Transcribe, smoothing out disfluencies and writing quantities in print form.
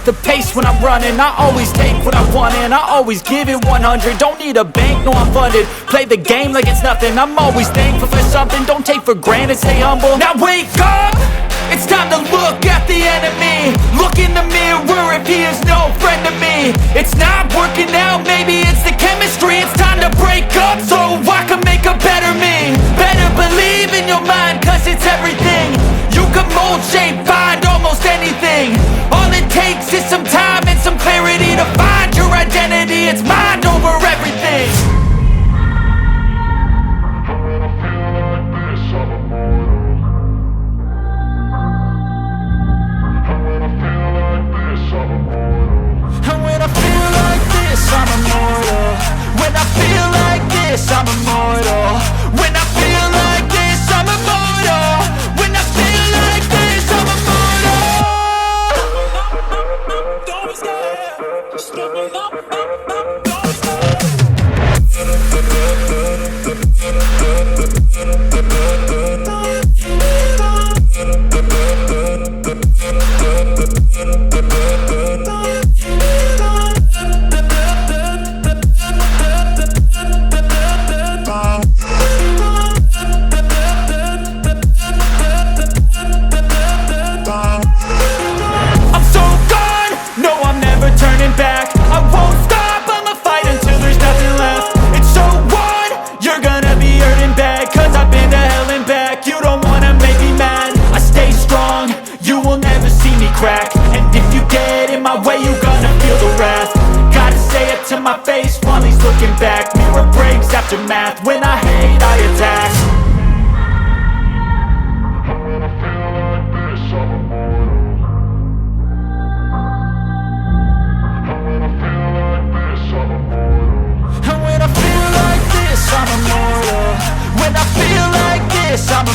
the pace when I'm running. I always take what I want and I always give it 100. Don't need a bank, no I'm funded. Play the game like it's nothing. I'm always thankful for something. Don't take for granted, stay humble. Now wake up! It's time to look at the enemy. Look in the mirror if he is no friend to me. It's not working out, maybe it's the chemistry. It's time to break up so I can make a better me. Better believe in your mind, cause it's everything. You can mold, shape, find almost anything. All it takes is some time and some clarity to find your identity. It's mind over everything. I'm immortal. When I feel like this, I'm immortal. When I feel like this, I'm immortal. When I feel like this, I'm immortal. Don't stop, just don't stop. To my face while he's looking back. Mirror breaks after math. When I hate, I attack. When I feel like this, I'm immortal. When I feel like this, I'm immortal. When I feel like this, I'm immortal. When I feel like this, I'm